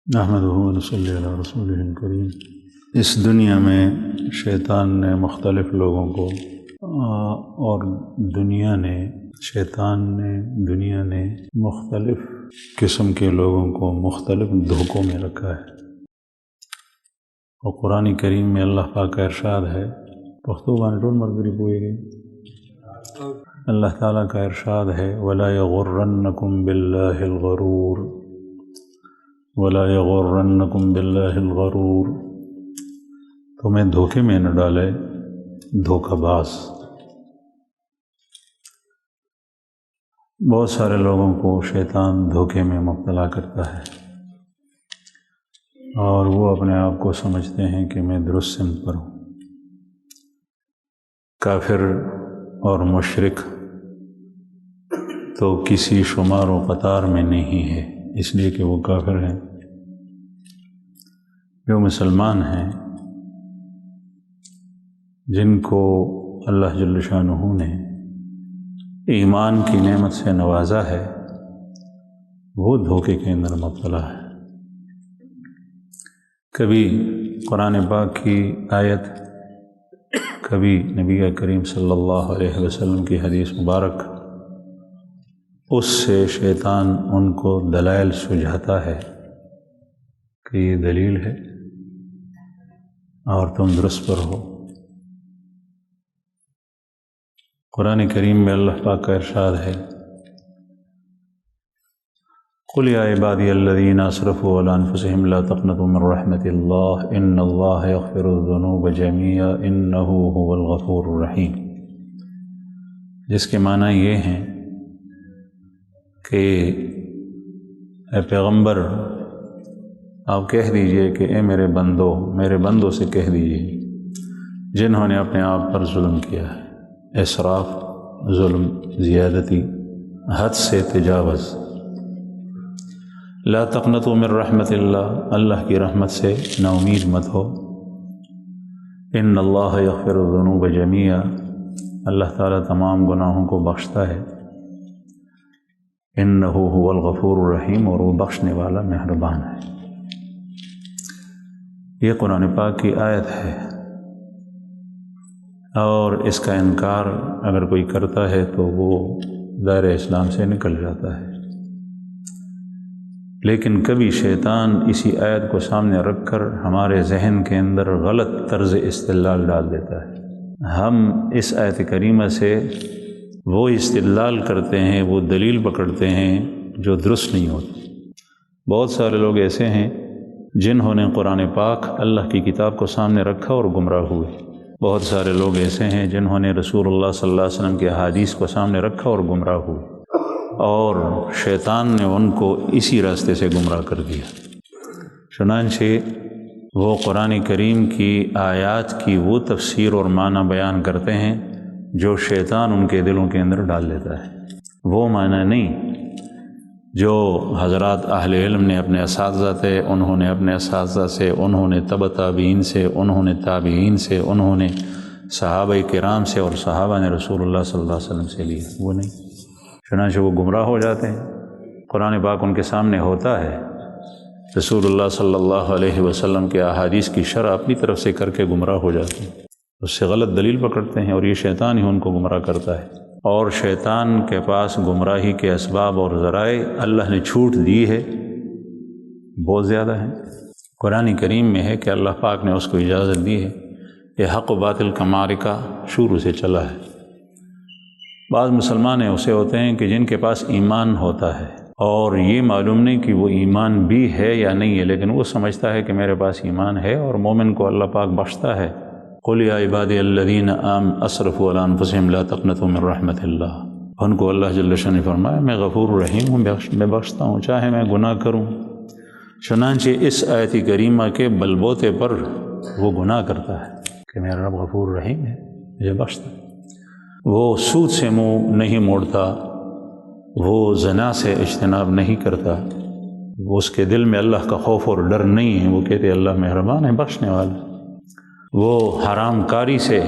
نحمدہ و نصلی علی رسولہ الکریم۔ اس دنیا میں شیطان نے مختلف لوگوں کو اور دنیا نے مختلف قسم کے لوگوں کو مختلف دھوکوں میں رکھا ہے۔ اور قرآن کریم میں اللہ پاک کا ارشاد ہے، پختو بانٹون مرگری پوئے گئی، اللہ تعالیٰ کا ارشاد ہے وَلَا يَغُرَّنَّكُمْ بِاللَّهِ الْغَرُورُ وَلَا يَغُرَّنَّكُمْ بِاللَّهِ الْغَرُورُ، تمہیں دھوکے میں نہ ڈالے دھوکہ باز۔ بہت سارے لوگوں کو شیطان دھوکے میں مبتلا کرتا ہے اور وہ اپنے آپ کو سمجھتے ہیں کہ میں درست سمت پر ہوں۔ کافر اور مشرک تو کسی شمار و قطار میں نہیں ہے، اس لیے کہ وہ کافر ہیں۔ جو مسلمان ہیں، جن کو اللہ جل شانہ نے ایمان کی نعمت سے نوازا ہے، وہ دھوکے کے اندر مبتلا ہے۔ کبھی قرآن پاک کی آیت، کبھی نبی کریم صلی اللہ علیہ وسلم کی حدیث مبارک، اس سے شیطان ان کو دلائل سجھاتا ہے کہ یہ دلیل ہے اور تم درست پر ہو۔ قرآن کریم میں اللہ پاک کا ارشاد ہے، قُلْ يَا عِبَادِيَ الَّذِينَ أَسْرَفُوا عَلَىٰ أَنفُسِهِمْ لَا تَقْنَطُوا مِن رَحْمَةِ اللَّهِ إِنَّ اللَّهَ يَغْفِرُ الذُّنُوبَ جَمِيعًا إِنَّهُ هُوَ الْغَفُورُ الرَّحِيمُ، جس کے معنی یہ ہیں کہ اے پیغمبر، آپ کہہ دیجئے کہ اے میرے بندوں سے کہہ دیجئے جنہوں نے اپنے آپ پر ظلم کیا ہے، اسراف، ظلم، زیادتی، حد سے تجاوز، لا تقنطوا من رحمت اللہ کی رحمت سے نا امید مت ہو، ان اللہ یغفر الذنوب جميعا، اللہ تعالیٰ تمام گناہوں کو بخشتا ہے، انہ هو الغفور الرحیم، اور وہ بخشنے والا مہربان ہے۔ یہ قرآن پاک کی آیت ہے، اور اس کا انکار اگر کوئی کرتا ہے تو وہ دائرہ اسلام سے نکل جاتا ہے۔ لیکن کبھی شیطان اسی آیت کو سامنے رکھ کر ہمارے ذہن کے اندر غلط طرز استدلال ڈال دیتا ہے۔ ہم اس آیت کریمہ سے وہ استدلال کرتے ہیں، وہ دلیل پکڑتے ہیں جو درست نہیں ہوتی۔ بہت سارے لوگ ایسے ہیں جنہوں نے قرآن پاک، اللہ کی کتاب کو سامنے رکھا اور گمراہ ہوئے۔ بہت سارے لوگ ایسے ہیں جنہوں نے رسول اللہ صلی اللہ علیہ وسلم کے احادیث کو سامنے رکھا اور گمراہ ہوئے، اور شیطان نے ان کو اسی راستے سے گمراہ کر دیا۔ چنانچہ وہ قرآن کریم کی آیات کی وہ تفسیر اور معنی بیان کرتے ہیں جو شیطان ان کے دلوں کے اندر ڈال دیتا ہے، وہ معنی نہیں جو حضرات اہل علم نے اپنے اساتذہ تھے، انہوں نے اپنے اساتذہ سے، انہوں نے تبع تابعین سے، انہوں نے تابعین سے، انہوں نے صحابہ کرام سے، اور صحابہ نے رسول اللہ صلی اللہ علیہ وسلم سے لیا، وہ نہیں۔ چنانچہ وہ گمراہ ہو جاتے ہیں۔ قرآن پاک ان کے سامنے ہوتا ہے، رسول اللہ صلی اللہ علیہ وسلم کے احادیث کی شرح اپنی طرف سے کر کے گمراہ ہو جاتے ہیں، اس سے غلط دلیل پکڑتے ہیں، اور یہ شیطان ہی ان کو گمراہ کرتا ہے۔ اور شیطان کے پاس گمراہی کے اسباب اور ذرائع اللہ نے چھوٹ دی ہے، بہت زیادہ ہیں۔ قرآن کریم میں ہے کہ اللہ پاک نے اس کو اجازت دی ہے۔ یہ حق و باطل کا معرکہ شروع سے چلا ہے۔ بعض مسلمان ایسے ہوتے ہیں کہ جن کے پاس ایمان ہوتا ہے اور یہ معلوم نہیں کہ وہ ایمان بھی ہے یا نہیں ہے، لیکن وہ سمجھتا ہے کہ میرے پاس ایمان ہے، اور مومن کو اللہ پاک بخشتا ہے۔ قُلْ يَا عِبَادِيَ الَّذِينَ أَسْرَفُوا عَلَىٰ أَنفُسِهِمْ لَا تَقْنَطُوا مِن رَحْمَةِ اللَّهِ، ان کو اللہ جل شانہ نے فرمایا میں غفور الرحیم ہوں، میں بخشتا ہوں چاہے میں گناہ کروں۔ چنانچہ اس آیت کریمہ کے بلبوتے پر وہ گناہ کرتا ہے کہ میرا رب غفور الرحیم ہے، مجھے بخشتا ہے۔ وہ سود سے منہ نہیں موڑتا، وہ زنا سے اجتناب نہیں کرتا، وہ اس کے دل میں اللہ کا خوف اور ڈر نہیں ہے، وہ کہتے اللہ مہربان ہے، بخشنے والا۔ وہ حرام کاری سے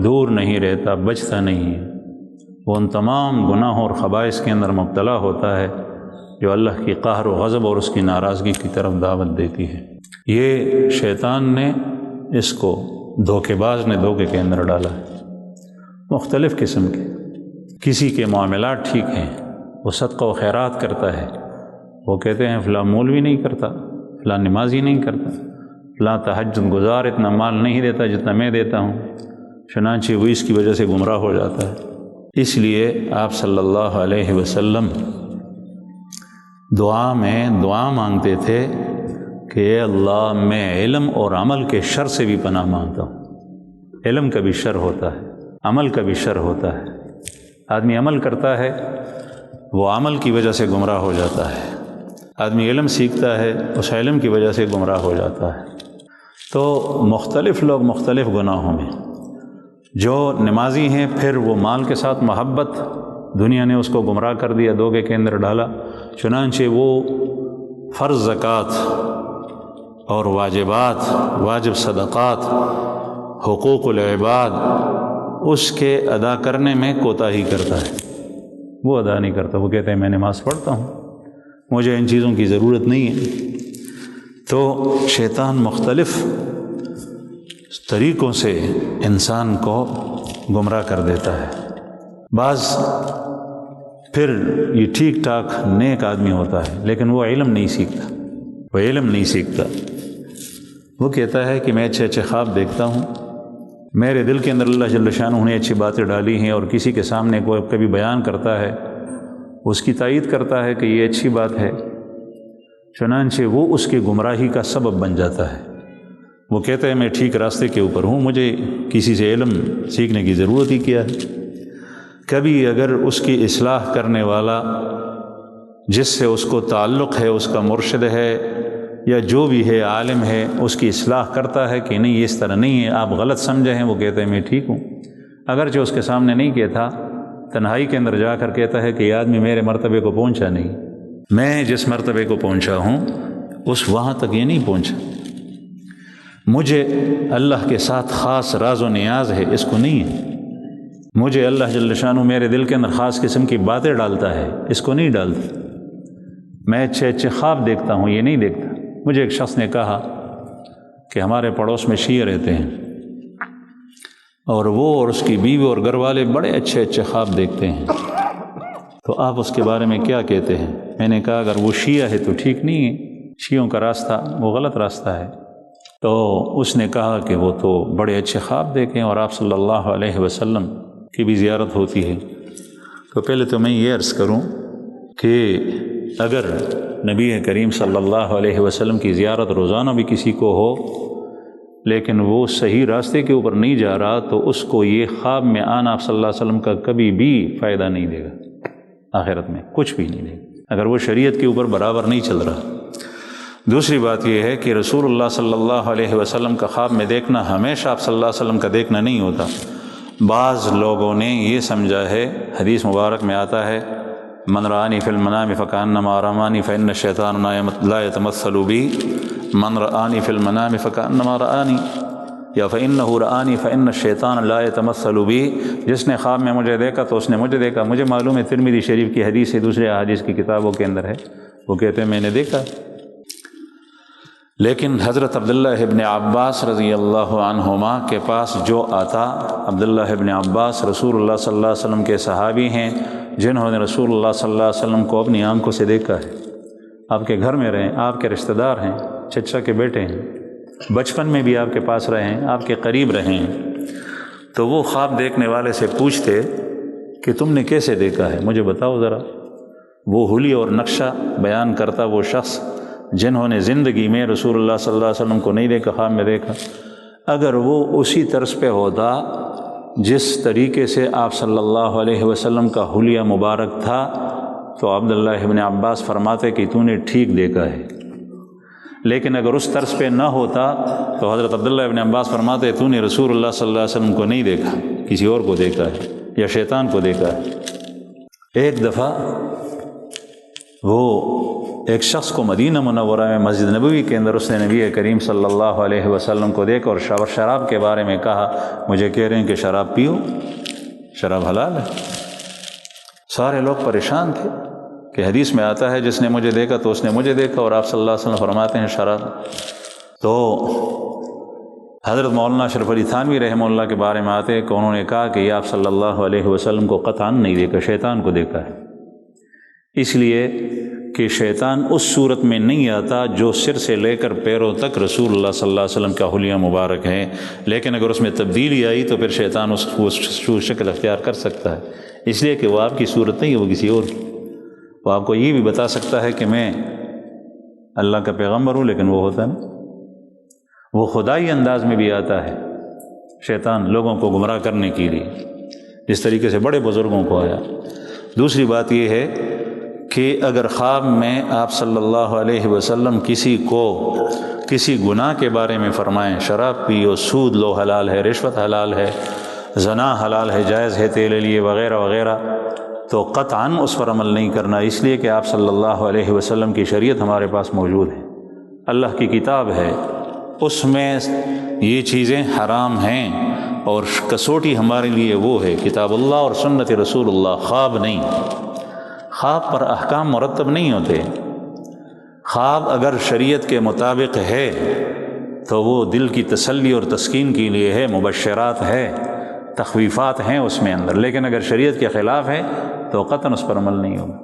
دور نہیں رہتا، بچتا نہیں ہے، وہ ان تمام گناہوں اور خبائث کے اندر مبتلا ہوتا ہے جو اللہ کی قہر و غضب اور اس کی ناراضگی کی طرف دعوت دیتی ہے۔ یہ شیطان نے اس کو دھوکے باز نے دھوکے کے اندر ڈالا ہے، مختلف قسم کے۔ کسی کے معاملات ٹھیک ہیں، وہ صدقہ و خیرات کرتا ہے، وہ کہتے ہیں فلاں مولوی نہیں کرتا، فلاں نمازی نہیں کرتا، فلاں تہجد گزار اتنا مال نہیں دیتا جتنا میں دیتا ہوں، چنانچہ وہ اس کی وجہ سے گمراہ ہو جاتا ہے۔ اس لیے آپ صلی اللہ علیہ وسلم دعا میں دعا مانگتے تھے کہ اے اللہ میں علم اور عمل کے شر سے بھی پناہ مانگتا ہوں۔ علم کا بھی شر ہوتا ہے، عمل کا بھی شر ہوتا ہے۔ آدمی عمل کرتا ہے، وہ عمل کی وجہ سے گمراہ ہو جاتا ہے۔ آدمی علم سیکھتا ہے، اس علم کی وجہ سے گمراہ ہو جاتا ہے۔ تو مختلف لوگ مختلف گناہوں میں، جو نمازی ہیں پھر وہ مال کے ساتھ محبت، دنیا نے اس کو گمراہ کر دیا، دھوکے کے اندر ڈالا، چنانچہ وہ فرض زکوٰۃ اور واجبات، واجب صدقات، حقوق العباد، اس کے ادا کرنے میں کوتاہی کرتا ہے، وہ ادا نہیں کرتا۔ وہ کہتے ہیں میں نماز پڑھتا ہوں، مجھے ان چیزوں کی ضرورت نہیں ہے۔ تو شیطان مختلف طریقوں سے انسان کو گمراہ کر دیتا ہے۔ بعض پھر یہ ٹھیک ٹھاک نیک آدمی ہوتا ہے لیکن وہ علم نہیں سیکھتا، وہ علم نہیں سیکھتا۔ وہ کہتا ہے کہ میں اچھے اچھے خواب دیکھتا ہوں، میرے دل کے اندر اللہ جل شانہ نے اچھی باتیں ڈالی ہیں، اور کسی کے سامنے کوئی کبھی بیان کرتا ہے، اس کی تائید کرتا ہے کہ یہ اچھی بات ہے، چنانچہ وہ اس کی گمراہی کا سبب بن جاتا ہے۔ وہ کہتا ہے میں ٹھیک راستے کے اوپر ہوں، مجھے کسی سے علم سیکھنے کی ضرورت ہی کیا ہے۔ کبھی اگر اس کی اصلاح کرنے والا جس سے اس کو تعلق ہے، اس کا مرشد ہے یا جو بھی ہے، عالم ہے، اس کی اصلاح کرتا ہے کہ نہیں اس طرح نہیں ہے، آپ غلط سمجھے ہیں، وہ کہتے ہیں میں ٹھیک ہوں، اگرچہ اس کے سامنے نہیں کہتا، تنہائی کے اندر جا کر کہتا ہے کہ یہ آدمی میرے مرتبے کو پہنچا نہیں، میں جس مرتبے کو پہنچا ہوں اس وہاں تک یہ نہیں پہنچا، مجھے اللہ کے ساتھ خاص راز و نیاز ہے، اس کو نہیں ہے، مجھے اللہ جل شانہ میرے دل کے اندر خاص قسم کی باتیں ڈالتا ہے، اس کو نہیں ڈالتا، میں اچھے اچھے خواب دیکھتا ہوں، یہ نہیں دیکھتا۔ مجھے ایک شخص نے کہا کہ ہمارے پڑوس میں شیعہ رہتے ہیں اور وہ اور اس کی بیوی اور گھر والے بڑے اچھے اچھے خواب دیکھتے ہیں، تو آپ اس کے بارے میں کیا کہتے ہیں؟ میں نے کہا اگر وہ شیعہ ہے تو ٹھیک نہیں ہے، شیعوں کا راستہ وہ غلط راستہ ہے۔ تو اس نے کہا کہ وہ تو بڑے اچھے خواب دیکھیں اور آپ صلی اللہ علیہ وسلم کی بھی زیارت ہوتی ہے۔ تو پہلے تو میں یہ عرض کروں کہ اگر نبی کریم صلی اللہ علیہ وسلم کی زیارت روزانہ بھی کسی کو ہو لیکن وہ صحیح راستے کے اوپر نہیں جا رہا تو اس کو یہ خواب میں آنا آپ صلی اللہ علیہ وسلم کا کبھی بھی فائدہ نہیں دے گا، آخرت میں کچھ بھی نہیں دے گا اگر وہ شریعت کے اوپر برابر نہیں چل رہا۔ دوسری بات یہ ہے کہ رسول اللہ صلی اللہ علیہ وسلم کا خواب میں دیکھنا ہمیشہ آپ صلی اللہ علیہ وسلم کا دیکھنا نہیں ہوتا۔ بعض لوگوں نے یہ سمجھا ہے، حدیث مبارک میں آتا ہے من رآنی فی المنام فکأنما رآنی فإن الشیطان لا يتمثل بی، من رآنی فی المنام فکأنما رآنی یا فإنہ رآنی فإن الشیطان لا يتمثل بی، جس نے خواب میں مجھے دیکھا تو اس نے مجھے دیکھا۔ مجھے معلوم ہے ترمذی شریف کی حدیث ہے، دوسرے احادیث کی کتابوں کے اندر ہے، وہ کہتے ہیں میں نے دیکھا۔ لیکن حضرت عبداللہ ابن عباس رضی اللہ عنہما کے پاس جو آتا، عبداللہ ابن عباس رسول اللہ صلی اللہ علیہ وسلم کے صحابی ہیں جنہوں نے رسول اللہ صلی اللہ علیہ وسلم کو اپنی آنکھوں سے دیکھا ہے، آپ کے گھر میں رہے ہیں، آپ کے رشتہ دار ہیں، چچا کے بیٹے ہیں، بچپن میں بھی آپ کے پاس رہے ہیں، آپ کے قریب رہے ہیں، تو وہ خواب دیکھنے والے سے پوچھتے کہ تم نے کیسے دیکھا ہے، مجھے بتاؤ ذرا۔ وہ حلیہ اور نقشہ بیان کرتا وہ شخص جنہوں نے زندگی میں رسول اللہ صلی اللہ علیہ وسلم کو نہیں دیکھا، خواب میں دیکھا، اگر وہ اسی طرز پہ ہوتا جس طریقے سے آپ صلی اللہ علیہ وسلم کا حلیہ مبارک تھا تو عبداللہ ابن عباس فرماتے کہ تو نے ٹھیک دیکھا ہے، لیکن اگر اس طرز پہ نہ ہوتا تو حضرت عبداللہ ابن عباس فرماتے تو نے رسول اللہ صلی اللہ علیہ وسلم کو نہیں دیکھا، کسی اور کو دیکھا ہے یا شیطان کو دیکھا ہے۔ ایک دفعہ وہ ایک شخص کو مدینہ منورہ میں مسجد نبوی کے اندر اس نے نبی کریم صلی اللہ علیہ وسلم کو دیکھا اور شراب کے بارے میں کہا، مجھے کہہ رہے ہیں کہ شراب پیو، شراب حلال ہے۔ سارے لوگ پریشان تھے کہ حدیث میں آتا ہے جس نے مجھے دیکھا تو اس نے مجھے دیکھا، اور آپ صلی اللہ علیہ وسلم فرماتے ہیں شرح تو حضرت مولانا اشرف علی تھانوی رحمہ اللہ کے بارے میں آتے ہیں کہ انہوں نے کہا کہ یہ آپ صلی اللہ علیہ وسلم کو قطعاً نہیں دیکھا، شیطان کو دیکھا ہے، اس لیے کہ شیطان اس صورت میں نہیں آتا جو سر سے لے کر پیروں تک رسول اللہ صلی اللہ علیہ وسلم کا حلیہ مبارک ہے، لیکن اگر اس میں تبدیلی آئی تو پھر شیطان اس شکل اختیار کر سکتا ہے، اس لیے کہ وہ آپ کی صورت نہیں ہے، وہ کسی اور کی۔ وہ آپ کو یہ بھی بتا سکتا ہے کہ میں اللہ کا پیغمبر ہوں، لیکن وہ ہوتا نہیں، وہ خدائی انداز میں بھی آتا ہے شیطان لوگوں کو گمراہ کرنے کے لیے، جس طریقے سے بڑے بزرگوں کو آیا۔ دوسری بات یہ ہے کہ اگر خواب میں آپ صلی اللہ علیہ وسلم کسی کو کسی گناہ کے بارے میں فرمائیں، شراب پیو، سود لو حلال ہے، رشوت حلال ہے، زنا حلال ہے، جائز ہے تیرے لیے، وغیرہ وغیرہ، تو قطعاً اس پر عمل نہیں کرنا، اس لیے کہ آپ صلی اللہ علیہ وسلم کی شریعت ہمارے پاس موجود ہے، اللہ کی کتاب ہے، اس میں یہ چیزیں حرام ہیں، اور کسوٹی ہمارے لیے وہ ہے کتاب اللہ اور سنت رسول اللہ، خواب نہیں۔ خواب پر احکام مرتب نہیں ہوتے، خواب اگر شریعت کے مطابق ہے تو وہ دل کی تسلی اور تسکین کے لیے ہے، مبشرات ہے، تخویفات ہیں اس میں اندر، لیکن اگر شریعت کے خلاف ہے تو قطعاً اس پر عمل نہیں ہوگا۔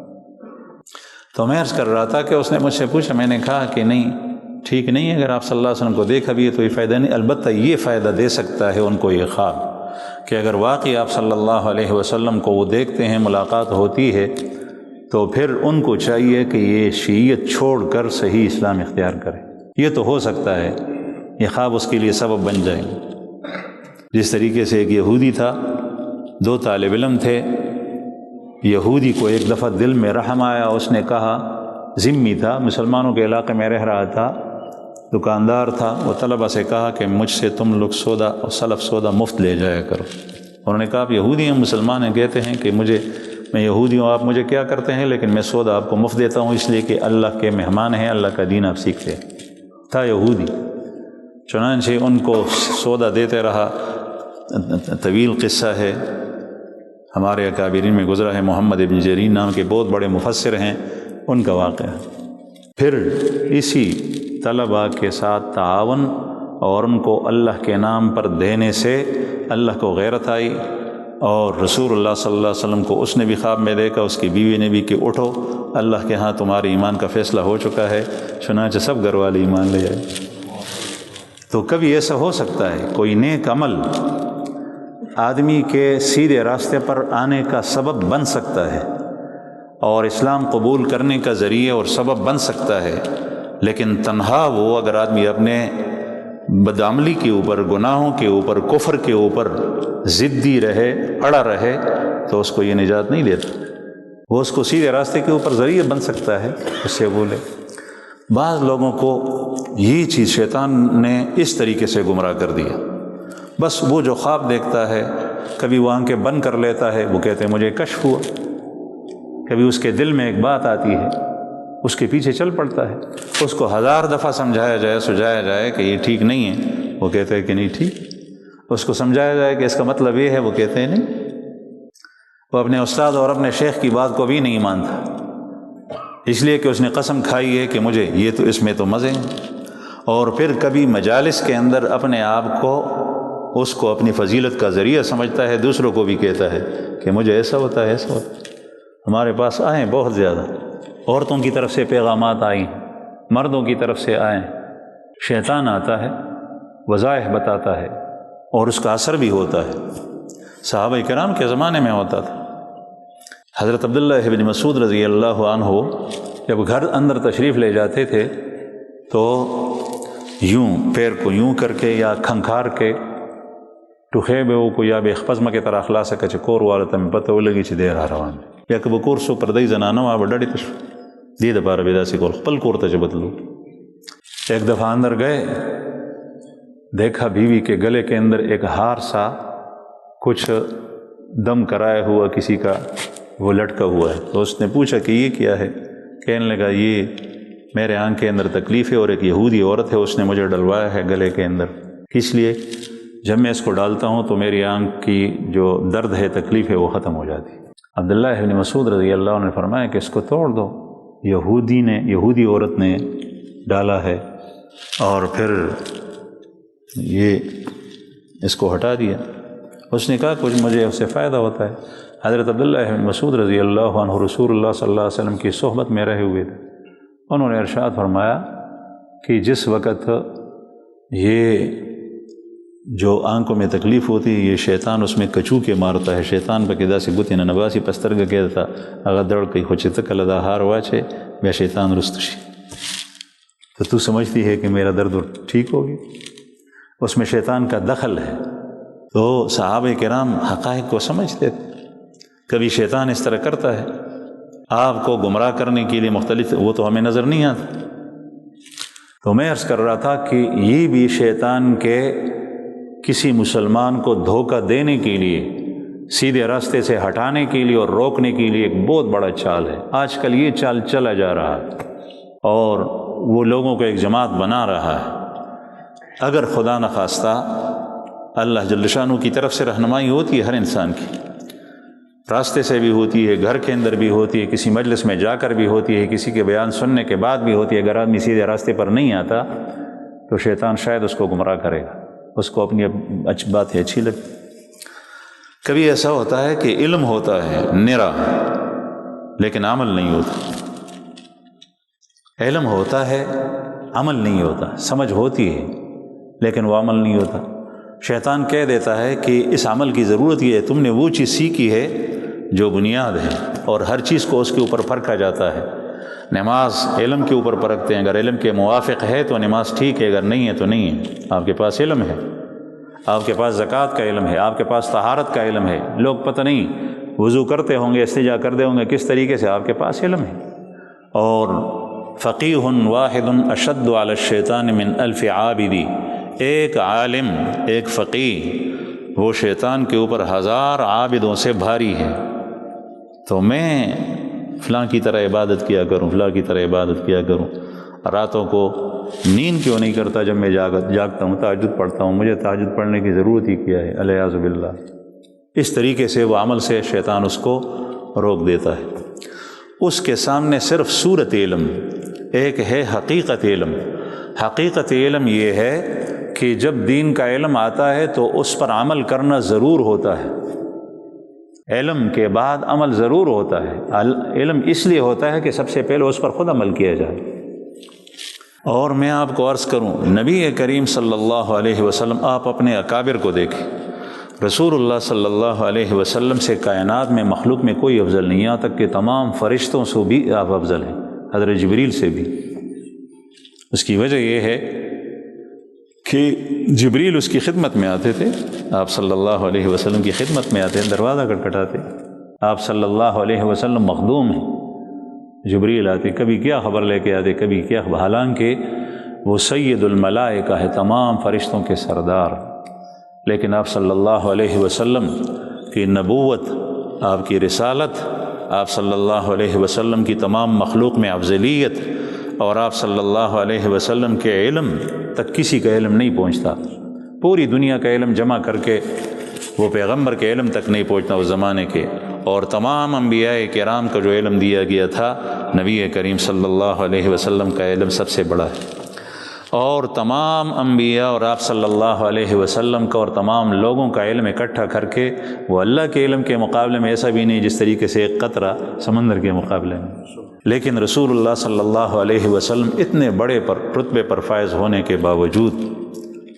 تو میں عرض کر رہا تھا کہ اس نے مجھ سے پوچھا، میں نے کہا کہ نہیں، ٹھیک نہیں ہے، اگر آپ صلی اللہ علیہ وسلم کو دیکھا بھی ہے تو یہ فائدہ نہیں، البتہ یہ فائدہ دے سکتا ہے ان کو یہ خواب کہ اگر واقعی آپ صلی اللہ علیہ وسلم کو وہ دیکھتے ہیں، ملاقات ہوتی ہے، تو پھر ان کو چاہیے کہ یہ شیعیت چھوڑ کر صحیح اسلام اختیار کرے۔ یہ تو ہو سکتا ہے یہ خواب اس کے لیے سبب بن جائے، جس طریقے سے ایک یہودی تھا، دو طالب علم تھے، یہودی کو ایک دفعہ دل میں رحم آیا، اس نے کہا، ذمی تھا، مسلمانوں کے علاقے میں رہ رہا تھا، دکاندار تھا، وہ طلبہ سے کہا کہ مجھ سے تم لوگ سودا اور سلف سودا مفت لے جایا کرو۔ انہوں نے کہا آپ یہودی ہیں، مسلمان ہیں، کہتے ہیں کہ میں یہودی ہوں، آپ مجھے کیا کرتے ہیں، لیکن میں سودا آپ کو مفت دیتا ہوں، اس لیے کہ اللہ کے مہمان ہیں، اللہ کا دین آپ سیکھتے ہیں۔ تھا یہودی، چنانچہ ان کو سودا دیتے رہا، طویل قصہ ہے، ہمارے اکابرین میں گزرا ہے، محمد ابن جریر نام کے بہت بڑے مفسر ہیں، ان کا واقعہ۔ پھر اسی طلباء کے ساتھ تعاون اور ان کو اللہ کے نام پر دینے سے اللہ کو غیرت آئی، اور رسول اللہ صلی اللہ علیہ وسلم کو اس نے بھی خواب میں دیکھا، اس کی بیوی نے بھی، کہ اٹھو، اللہ کے ہاں تمہارے ایمان کا فیصلہ ہو چکا ہے، چنانچہ سب گھر والے ایمان لے آئے۔ تو کبھی ایسا ہو سکتا ہے کوئی نیک عمل آدمی کے سیدھے راستے پر آنے کا سبب بن سکتا ہے اور اسلام قبول کرنے کا ذریعہ اور سبب بن سکتا ہے، لیکن تنہا وہ اگر آدمی اپنے بدعملی کے اوپر، گناہوں کے اوپر، کفر کے اوپر ضدی رہے، اڑا رہے، تو اس کو یہ نجات نہیں دیتا، وہ اس کو سیدھے راستے کے اوپر ذریعہ بن سکتا ہے، اس سے بولے۔ بعض لوگوں کو یہ چیز شیطان نے اس طریقے سے گمراہ کر دیا، بس وہ جو خواب دیکھتا ہے، کبھی وہ آنکھیں بند کر لیتا ہے، وہ کہتے ہیں مجھے کشف ہوا، کبھی اس کے دل میں ایک بات آتی ہے، اس کے پیچھے چل پڑتا ہے، اس کو 1000 دفعہ سمجھایا جائے، سجایا جائے کہ یہ ٹھیک نہیں ہے، وہ کہتے ہیں کہ نہیں ٹھیک، اس کو سمجھایا جائے کہ اس کا مطلب یہ ہے، وہ کہتے ہیں نہیں، وہ اپنے استاد اور اپنے شیخ کی بات کو بھی نہیں مانتا، اس لیے کہ اس نے قسم کھائی ہے کہ مجھے یہ تو اس میں تو مزے ہیں۔ اور پھر کبھی مجالس کے اندر اپنے آپ کو، اس کو اپنی فضیلت کا ذریعہ سمجھتا ہے، دوسروں کو بھی کہتا ہے کہ مجھے ایسا ہوتا ہے، ایسا ہوتا ہے۔ ہمارے پاس آئیں بہت زیادہ، عورتوں کی طرف سے پیغامات آئیں، مردوں کی طرف سے آئیں، شیطان آتا ہے، وظائف بتاتا ہے، اور اس کا اثر بھی ہوتا ہے۔ صحابہ کرام کے زمانے میں ہوتا تھا۔ حضرت عبداللہ ابن مسعود رضی اللہ عنہ جب گھر اندر تشریف لے جاتے تھے تو یوں پیر کو یوں کر کے یا کھنکھار کے ٹوخے بے کو یا بے خپزمہ کے طرح خلاصہ کچھ کور والا تم پتہ لگی چھ دیر روان یا کہ کور سو پردی زنانہ وہاں بڑی تش دید بار بیدا سے کول خپل کور تج بدلو۔ ایک دفعہ اندر گئے، دیکھا بیوی کے گلے کے اندر ایک ہار سا کچھ دم کرایا ہوا کسی کا وہ لٹکا ہوا ہے، تو اس نے پوچھا کہ یہ کیا ہے؟ کہنے لگا یہ میرے آنکھ کے اندر تکلیف ہے اور ایک یہودی عورت ہے اس نے مجھے ڈلوایا ہے گلے کے اندر، اس لیے جب میں اس کو ڈالتا ہوں تو میری آنکھ کی جو درد ہے، تکلیف ہے، وہ ختم ہو جاتی ہے۔ عبداللہ ابن مسعود رضی اللہ عنہ نے فرمایا کہ اس کو توڑ دو، یہودی عورت نے ڈالا ہے اور پھر یہ اس کو ہٹا دیا۔ اس نے کہا کچھ مجھے اس سے فائدہ ہوتا ہے۔ حضرت عبداللہ ابن مسعود رضی اللہ عنہ رسول اللہ صلی اللہ علیہ وسلم کی صحبت میں رہے ہوئے تھے۔ انہوں نے ارشاد فرمایا کہ جس وقت یہ جو آنکھوں میں تکلیف ہوتی ہے، یہ شیطان اس میں کچو کے مارتا ہے، شیطان پہ کدا سے گتی نواسی پسترگ کہتا اگر دوڑ کے خوچ تک لدا ہار واچے بے شیطان رستشی، تو سمجھتی ہے کہ میرا درد ٹھیک ہوگی، اس میں شیطان کا دخل ہے۔ تو صحابہ کرام حقائق کو سمجھتے تھے۔ کبھی شیطان اس طرح کرتا ہے آپ کو گمراہ کرنے کے لیے مختلف، وہ تو ہمیں نظر نہیں آتا۔ تو میں عرض کر رہا تھا کہ یہ بھی شیطان کے کسی مسلمان کو دھوکہ دینے کے لیے، سیدھے راستے سے ہٹانے کے لیے اور روکنے کے لیے ایک بہت بڑا چال ہے۔ آج کل یہ چال چلا جا رہا ہے اور وہ لوگوں کو ایک جماعت بنا رہا ہے۔ اگر خدا نخواستہ اللہ جل شانہ کی طرف سے رہنمائی ہوتی ہے ہر انسان کی، راستے سے بھی ہوتی ہے، گھر کے اندر بھی ہوتی ہے، کسی مجلس میں جا کر بھی ہوتی ہے، کسی کے بیان سننے کے بعد بھی ہوتی ہے، اگر آدمی سیدھے راستے پر نہیں آتا تو شیطان شاید اس کو گمراہ کرے گا، اس کو اپنی باتیں اچھی لگتی۔ کبھی ایسا ہوتا ہے کہ علم ہوتا ہے نرا لیکن عمل نہیں ہوتا، علم ہوتا ہے عمل نہیں ہوتا، سمجھ ہوتی ہے لیکن وہ عمل نہیں ہوتا۔ شیطان کہہ دیتا ہے کہ اس عمل کی ضرورت یہ ہے، تم نے وہ چیز سیکھی ہے جو بنیاد ہے، اور ہر چیز کو اس کے اوپر پرکھا جاتا ہے۔ نماز علم کے اوپر پرکھتے ہیں، اگر علم کے موافق ہے تو نماز ٹھیک ہے، اگر نہیں ہے تو نہیں ہے۔ آپ کے پاس علم ہے، آپ کے پاس زکوٰۃ کا علم ہے، آپ کے پاس طہارت کا علم ہے، لوگ پتہ نہیں وضو کرتے ہوں گے، استنجا کرتے ہوں گے کس طریقے سے، آپ کے پاس علم ہے۔ اور فقیہ واحد اشد علی الشیطان من الف عابدی، ایک عالم، ایک فقیہ وہ شیطان کے اوپر 1000 عابدوں سے بھاری ہے۔ تو میں فلاں کی طرح عبادت کیا کروں، فلاں کی طرح عبادت کیا کروں، راتوں کو نیند کیوں نہیں کرتا جب میں جاگتا ہوں، تہجد پڑھتا ہوں، مجھے تہجد پڑھنے کی ضرورت ہی کیا ہے، الیاذ باللہ۔ اس طریقے سے وہ عمل سے شیطان اس کو روک دیتا ہے۔ اس کے سامنے صرف صورت علم، ایک ہے حقیقت علم۔ حقیقت علم یہ ہے کہ جب دین کا علم آتا ہے تو اس پر عمل کرنا ضرور ہوتا ہے، علم کے بعد عمل ضرور ہوتا ہے۔ علم اس لیے ہوتا ہے کہ سب سے پہلے اس پر خود عمل کیا جائے۔ اور میں آپ کو عرض کروں، نبی کریم صلی اللہ علیہ وسلم، آپ اپنے اکابر کو دیکھیں، رسول اللہ صلی اللہ علیہ وسلم سے کائنات میں مخلوق میں کوئی افضل نہیں، یہاں تک کہ تمام فرشتوں سے بھی آپ افضل ہیں، حضرت جبریل سے بھی۔ اس کی وجہ یہ ہے کہ جبریل اس کی خدمت میں آتے تھے، آپ صلی اللہ علیہ وسلم کی خدمت میں آتے، دروازہ کھٹکھٹاتے، آپ صلی اللہ علیہ وسلم مخدوم ہیں، جبریل آتے، کبھی کیا خبر لے کے آتے، کبھی کیا، حالانکہ وہ سید الملائکہ ہے، تمام فرشتوں کے سردار، لیکن آپ صلی اللہ علیہ وسلم کی نبوت، آپ کی رسالت، آپ صلی اللہ علیہ وسلم کی تمام مخلوق میں افضلیت، اور آپ صلی اللہ علیہ وسلم کے علم تک کسی کا علم نہیں پہنچتا، پوری دنیا کا علم جمع کر کے وہ پیغمبر کے علم تک نہیں پہنچتا اس زمانے کے، اور تمام انبیاء کرام کا جو علم دیا گیا تھا، نبی کریم صلی اللہ علیہ وسلم کا علم سب سے بڑا ہے، اور تمام انبیاء اور آپ صلی اللہ علیہ وسلم کا اور تمام لوگوں کا علم اکٹھا کر کے وہ اللہ کے علم کے مقابلے میں ایسا بھی نہیں جس طریقے سے ایک قطرہ سمندر کے مقابلے میں، لیکن رسول اللہ صلی اللہ علیہ وسلم اتنے بڑے رتبے پر فائز ہونے کے باوجود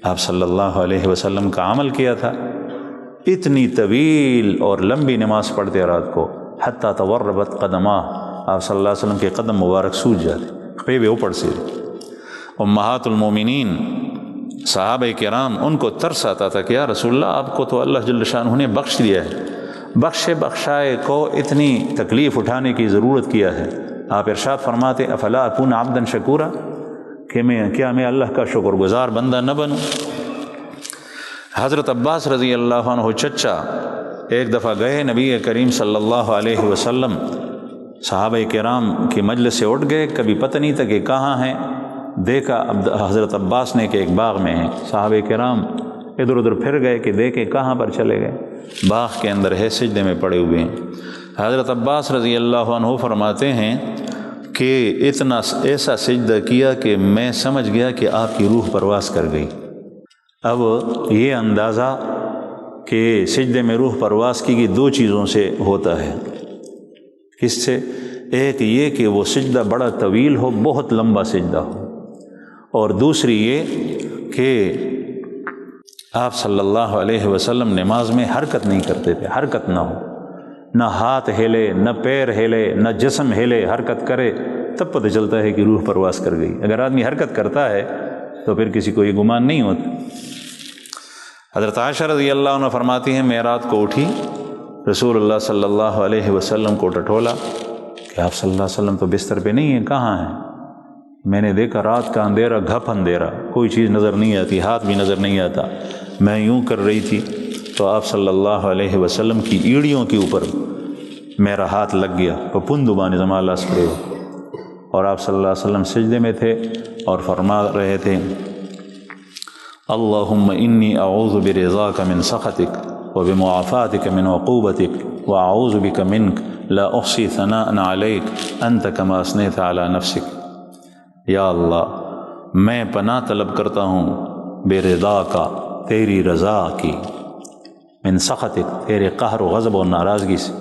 آپ صلی اللہ علیہ وسلم کا عمل کیا تھا، اتنی طویل اور لمبی نماز پڑھتے رات کو، حتیٰ توربت قدمہ، آپ صلی اللہ علیہ وسلم کے قدم مبارک سوج جاتے، پہ اوپر سے۔ امہات المومنین صحابہ کرام، ان کو ترس آتا تھا کہ یا رسول اللہ، آپ کو تو اللہ جل شانہ نے بخش دیا ہے، بخشائے کو اتنی تکلیف اٹھانے کی ضرورت کیا ہے؟ آپ ارشاد فرماتے افلا اکون عبدا شکورا، کہ کیا میں اللہ کا شکر گزار بندہ نہ بنوں؟ حضرت عباس رضی اللہ عنہ چچا ایک دفعہ گئے، نبی کریم صلی اللہ علیہ وسلم صحابہ کرام کی مجلس سے اٹھ گئے، کبھی پتہ نہیں تھا کہ کہاں ہیں، دیکھا حضرت عباس نے کہ ایک باغ میں ہیں، صحابہ کرام ادھر ادھر پھر گئے کہ دیکھیں کہاں پر چلے گئے، باغ کے اندر ہے، سجدے میں پڑے ہوئے ہیں۔ حضرت عباس رضی اللہ عنہ فرماتے ہیں کہ اتنا ایسا سجدہ کیا کہ میں سمجھ گیا کہ آپ کی روح پرواز کر گئی۔ اب یہ اندازہ کہ سجدے میں روح پرواز کی دو چیزوں سے ہوتا ہے۔ کس سے؟ ایک یہ کہ وہ سجدہ بڑا طویل ہو، بہت لمبا سجدہ ہو، اور دوسری یہ کہ آپ صلی اللہ علیہ وسلم نماز میں حرکت نہیں کرتے تھے، حرکت نہ ہو، نہ ہاتھ ہلے، نہ پیر ہلے، نہ جسم ہلے، حرکت کرے تب پتہ چلتا ہے کہ روح پرواز کر گئی۔ اگر آدمی حرکت کرتا ہے تو پھر کسی کو یہ گمان نہیں ہوتا۔ حضرت عائشہ رضی اللہ عنہ فرماتی ہیں میں رات کو اٹھی، رسول اللہ صلی اللہ علیہ وسلم کو ٹٹولا کہ آپ صلی اللہ علیہ وسلم تو بستر پہ نہیں ہیں، کہاں ہیں؟ میں نے دیکھا رات کا اندھیرا، گھپ اندھیرا، کوئی چیز نظر نہیں آتی، ہاتھ بھی نظر نہیں آتا۔ میں یوں کر رہی تھی تو آپ صلی اللہ علیہ وسلم کی ایڑیوں کے اوپر میرا ہاتھ لگ گیا، پپندبان زمالہ سپرے، اور آپ صلی اللہ علیہ وسلم سجدے میں تھے اور فرما رہے تھے اللہم انی اعوذ برضاک من سخطک وبمعافاتک من عقوبتک واعوذ بک منک لا احصی ثناء علیک انت کما اثنیت علی نفسک۔ یا اللہ میں پناہ طلب کرتا ہوں بے رضا کا، تیری رضا کی، من سخطک تیرے قہر و غضب و ناراضگی سے،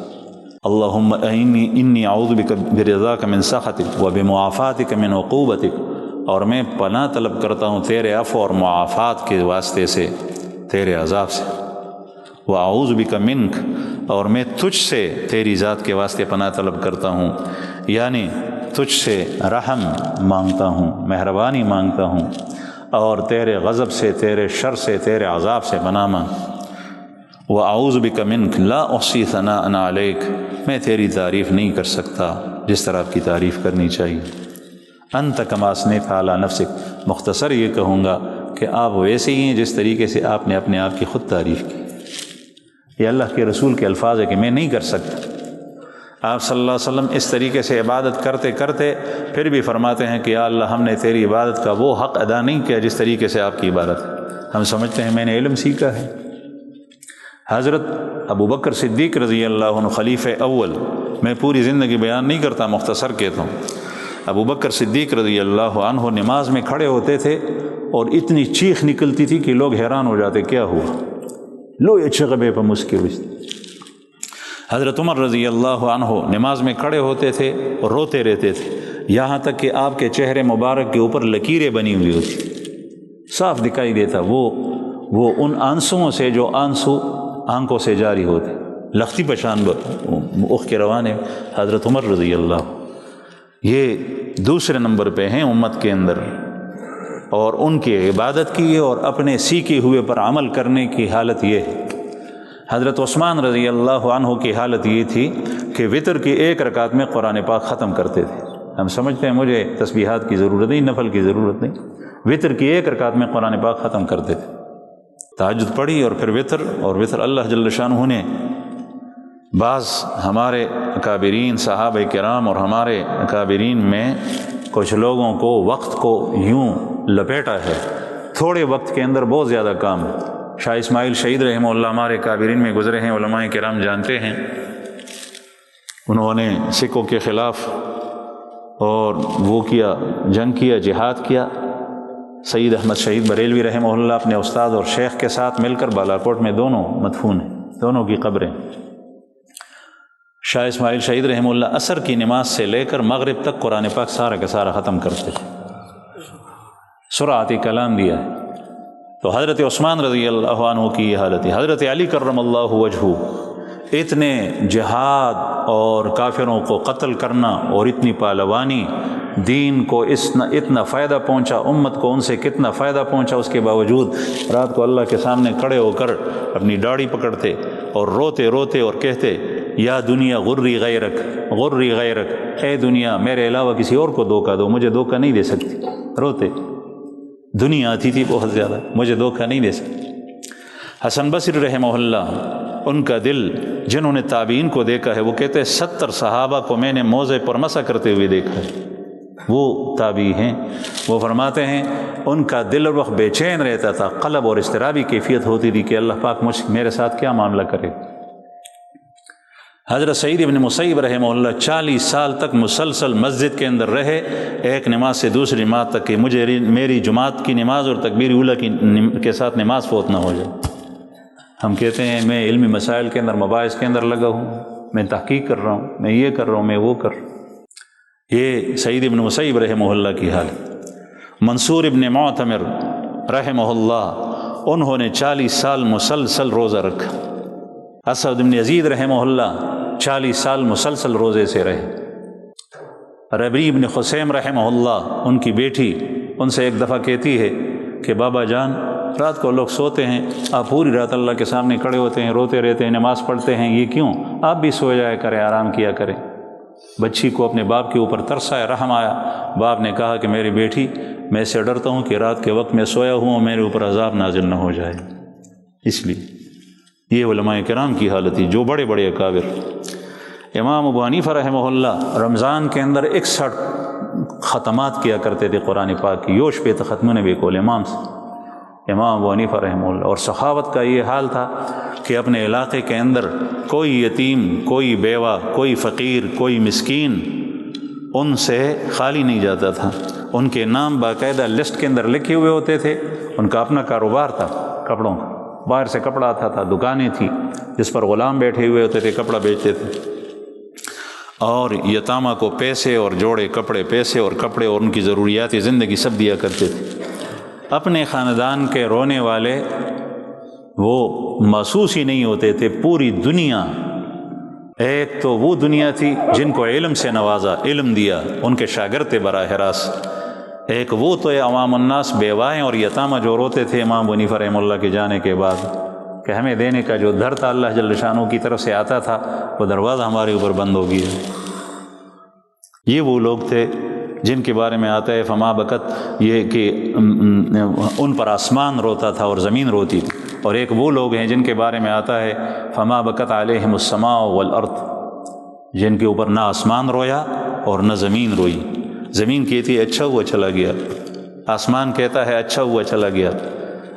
اللہم انی اعوذ بک برضاک من سخطک وبمعافاتک من عقوبتک، اور میں پناہ طلب کرتا ہوں تیرے عفو اور معافات کے واسطے سے، تیرے عذاب سے، واعوذ بک منک، اور میں تجھ سے تیری ذات کے واسطے پناہ طلب کرتا ہوں، یعنی تجھ سے رحم مانگتا ہوں، مہربانی مانگتا ہوں، اور تیرے غضب سے، تیرے شر سے، تیرے عذاب سے پناہ مانگ۔ واعوذ بک منک لا احصی ثناء علیک، میں تیری تعریف نہیں کر سکتا جس طرح آپ کی تعریف کرنی چاہیے۔ انت کما اثنیت علی نفسک، مختصر یہ کہوں گا کہ آپ ویسے ہی ہیں جس طریقے سے آپ نے اپنے آپ کی خود تعریف کی۔ یہ اللہ کے رسول کے الفاظ ہے کہ میں نہیں کر سکتا۔ آپ صلی اللہ علیہ وسلم اس طریقے سے عبادت کرتے کرتے پھر بھی فرماتے ہیں کہ یا اللہ ہم نے تیری عبادت کا وہ حق ادا نہیں کیا جس طریقے سے آپ کی عبادت ہے۔ ہم سمجھتے ہیں میں نے علم سیکھا ہے۔ حضرت ابو بکر صدیق رضی اللہ عنہ خلیفہ اول، میں پوری زندگی بیان نہیں کرتا، مختصر کہتا ہوں۔ ابو بکر صدیق رضی اللہ عنہ نماز میں کھڑے ہوتے تھے اور اتنی چیخ نکلتی تھی کہ لوگ حیران ہو جاتے کیا ہوا، لو یہ چغبے پر مسکر۔ حضرت عمر رضی اللہ عنہ نماز میں کھڑے ہوتے تھے اور روتے رہتے تھے، یہاں تک کہ آپ کے چہرے مبارک کے اوپر لکیریں بنی ہوئی ہوتی، صاف دکھائی دیتا وہ ان آنسوؤں سے جو آنسو آنکھوں سے جاری ہوتے، لختی پشان اخ کے روانے حضرت عمر رضی اللہ، یہ دوسرے نمبر پہ ہیں امت کے اندر، اور ان کی عبادت کی اور اپنے سیکھے ہوئے پر عمل کرنے کی حالت یہ ہے۔ حضرت عثمان رضی اللہ عنہ کی حالت یہ تھی کہ وتر کی ایک رکعت میں قرآن پاک ختم کرتے تھے۔ ہم سمجھتے ہیں مجھے تسبیحات کی ضرورت نہیں، نفل کی ضرورت نہیں، وتر کی ایک رکعت میں قرآن پاک ختم کرتے تھے۔ تہجد پڑھی اور پھر وتر، اور وتر اللہ جل شانہ نے بعض ہمارے اکابرین صحابہ کرام اور ہمارے اکابرین میں کچھ لوگوں کو وقت کو یوں لپیٹا ہے، تھوڑے وقت کے اندر بہت زیادہ کام۔ شاہ اسماعیل شہید رحمہ اللہ ہمارے اکابرین میں گزرے ہیں، علماء کرام جانتے ہیں، انہوں نے سکھوں کے خلاف اور وہ کیا، جنگ کیا، جہاد کیا۔ سید احمد شہید بریلوی رحمہ اللہ اپنے استاد اور شیخ کے ساتھ مل کر بالاکوٹ میں دونوں مدفون ہیں، دونوں کی قبریں۔ شاہ اسماعیل شہید رحمہ اللہ عصر کی نماز سے لے کر مغرب تک قرآن پاک سارا کا سارا ختم کرتے تھے، سرعت کلام دیا ہے۔ تو حضرت عثمان رضی اللہ عنہ کی یہ حالت ہے۔ حضرت علی کرم اللہ وجہہ، اتنے جہاد اور کافروں کو قتل کرنا اور اتنی پہلوانی، دین کو اتنا فائدہ پہنچا، امت کو ان سے کتنا فائدہ پہنچا، اس کے باوجود رات کو اللہ کے سامنے کھڑے ہو کر اپنی داڑھی پکڑتے اور روتے روتے اور کہتے یا دنیا غری غیرک، غری غیرک، اے دنیا میرے علاوہ کسی اور کو دھوکہ دو، مجھے دھوکہ نہیں دے سکتی۔ روتے، دنیا آتی تھی بہت زیادہ، مجھے دھوکہ نہیں دے سکتی۔ حسن بصری رحمہ اللہ، ان کا دل، جنہوں نے تابعین کو دیکھا ہے، وہ کہتے ہیں 70 صحابہ کو میں نے موزے پر مسح کرتے ہوئے دیکھا ہے، وہ تابعی ہیں۔ وہ فرماتے ہیں ان کا دل اور وقت بے چین رہتا تھا، قلب اور اضطرابی کیفیت ہوتی تھی کہ اللہ پاک میرے ساتھ کیا معاملہ کرے۔ حضرت سعید ابن مسیب رحمہ اللہ 40 سال تک مسلسل مسجد کے اندر رہے، ایک نماز سے دوسری نماز تک کہ مجھے میری جماعت کی نماز اور تکبیر اولیٰ کے ساتھ نماز فوت نہ ہو جائے۔ ہم کہتے ہیں میں علمی مسائل کے اندر مباحث کے اندر لگا ہوں، میں تحقیق کر رہا ہوں، میں یہ کر رہا ہوں، میں وہ کر رہا ہوں۔ یہ سعید ابن مسیب رحمہ اللہ کی حالت۔ منصور ابن معتمر رحمہ اللہ، انہوں نے 40 سال مسلسل روزہ رکھا۔ اسد ابن یزید رحمہ اللہ 40 سال مسلسل روزے سے رہے۔ ربیع ابن خثیم رحمہ اللہ، ان کی بیٹی ان سے ایک دفعہ کہتی ہے کہ بابا جان، رات کو لوگ سوتے ہیں، آپ پوری رات اللہ کے سامنے کھڑے ہوتے ہیں، روتے رہتے ہیں، نماز پڑھتے ہیں، یہ کیوں؟ آپ بھی سو جایا کریں، آرام کیا کریں۔ بچی کو اپنے باپ کے اوپر ترس آیا، رحم آیا۔ باپ نے کہا کہ میری بیٹی، میں سے ڈرتا ہوں کہ رات کے وقت میں سویا ہوں اور میرے اوپر عذاب نازل نہ ہو جائے، اس لیے۔ یہ علماء کرام کی حالت تھی، جو بڑے بڑے اکابر۔ امام ابو حنیفہ رحمہ اللہ رمضان کے اندر 61 ختمات کیا کرتے تھے قرآن پاک کی، یوش پہ ختم نبی کو امام سے، امام ابو حنیفہ رحمہ اللہ۔ اور سخاوت کا یہ حال تھا کہ اپنے علاقے کے اندر کوئی یتیم، کوئی بیوہ، کوئی فقیر، کوئی مسکین ان سے خالی نہیں جاتا تھا۔ ان کے نام باقاعدہ لسٹ کے اندر لکھے ہوئے ہوتے تھے۔ ان کا اپنا کاروبار تھا کپڑوں کا، باہر سے کپڑا آتا تھا، دکانیں تھیں جس پر غلام بیٹھے ہوئے ہوتے تھے، کپڑا بیچتے تھے، اور یتامہ کو پیسے اور جوڑے کپڑے، پیسے اور کپڑے اور ان کی ضروریات زندگی سب دیا کرتے تھے۔ اپنے خاندان کے رونے والے وہ محسوس ہی نہیں ہوتے تھے۔ پوری دنیا، ایک تو وہ دنیا تھی جن کو علم سے نوازا، علم دیا، ان کے شاگرد تھے براہ راست۔ ایک وہ تو عوام الناس، بیوائیں اور یتامہ جو روتے تھے امام ابو حنیفہ رحمہ اللہ کے جانے کے بعد کہ ہمیں دینے کا جو در تھا اللہ جل شانہ کی طرف سے آتا تھا، وہ دروازہ ہمارے اوپر بند ہو گیا۔ یہ وہ لوگ تھے جن کے بارے میں آتا ہے فما بکت، یہ کہ ان پر آسمان روتا تھا اور زمین روتی تھی۔ اور ایک وہ لوگ ہیں جن کے بارے میں آتا ہے فما بکت علیہم السماء والارض، جن کے اوپر نہ آسمان رویا اور نہ زمین روئی۔ زمین کہتی ہے اچھا ہوا چلا گیا، آسمان کہتا ہے اچھا ہوا چلا گیا۔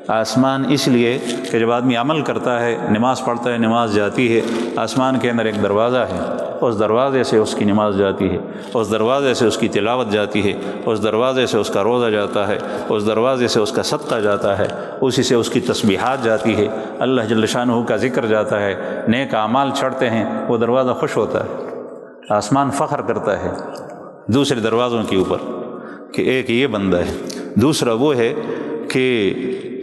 آسمان اس لیے کہ جب آدمی عمل کرتا ہے، نماز پڑھتا ہے، نماز جاتی ہے، آسمان کے اندر ایک دروازہ ہے، اس دروازے سے اس کی نماز جاتی ہے، اس دروازے سے اس کی تلاوت جاتی ہے، اس دروازے سے اس کا روزہ جاتا ہے، اس دروازے سے اس کا صدقہ جاتا ہے، اسی سے اس کی تسبیحات جاتی ہے، اللہ جل شانہ کا ذکر جاتا ہے، نیک اعمال چڑھتے ہیں، وہ دروازہ خوش ہوتا ہے۔ آسمان فخر کرتا ہے دوسرے دروازوں کے اوپر کہ ایک یہ بندہ ہے۔ دوسرا وہ ہے کہ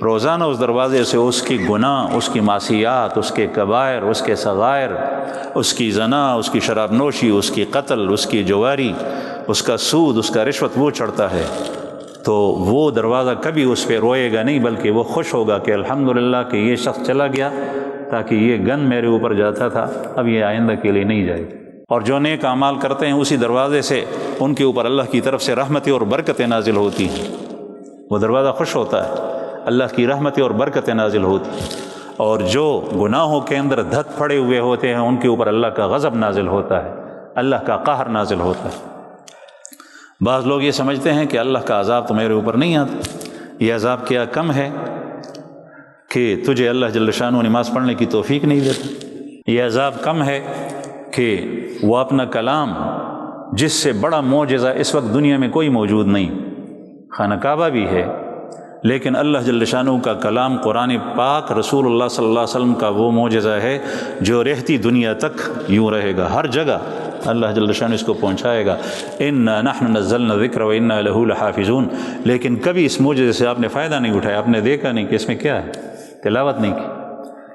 روزانہ اس دروازے سے اس کی گناہ، اس کی معصیات، اس کے کبائر، اس کے صغائر، اس کی زنا، اس کی شراب نوشی، اس کی قتل، اس کی جواری، اس کا سود، اس کا رشوت، وہ چڑھتا ہے۔ تو وہ دروازہ کبھی اس پہ روئے گا نہیں، بلکہ وہ خوش ہوگا کہ الحمدللہ کہ یہ شخص چلا گیا، تاکہ یہ گن میرے اوپر جاتا تھا، اب یہ آئندہ کے لیے نہیں جائے۔ اور جو نیک اعمال کرتے ہیں اسی دروازے سے ان کے اوپر اللہ کی طرف سے رحمتیں اور برکتیں نازل ہوتی ہیں۔ وہ دروازہ خوش ہوتا ہے، اللہ کی رحمتیں اور برکتیں نازل ہوتی ہیں۔ اور جو گناہوں کے اندر دھت پڑے ہوئے ہوتے ہیں ان کے اوپر اللہ کا غضب نازل ہوتا ہے، اللہ کا قہر نازل ہوتا ہے۔ بعض لوگ یہ سمجھتے ہیں کہ اللہ کا عذاب تو میرے اوپر نہیں آتا۔ یہ عذاب کیا کم ہے کہ تجھے اللہ جل شانہ نماز پڑھنے کی توفیق نہیں دیتا؟ یہ عذاب کم ہے کہ وہ اپنا کلام، جس سے بڑا معجزہ اس وقت دنیا میں کوئی موجود نہیں، خانہ کعبہ بھی ہے، لیکن اللہ جل شانہ کا کلام قرآن پاک رسول اللہ صلی اللہ علیہ وسلم کا وہ معجزہ ہے جو رہتی دنیا تک یوں رہے گا، ہر جگہ اللہ جل شانہ اس کو پہنچائے گا۔ انا نحن نزلنا الذکر وانا لہ لحافظون۔ لیکن کبھی اس معجزے سے آپ نے فائدہ نہیں اٹھایا، آپ نے دیکھا نہیں کہ اس میں کیا ہے، تلاوت نہیں کی۔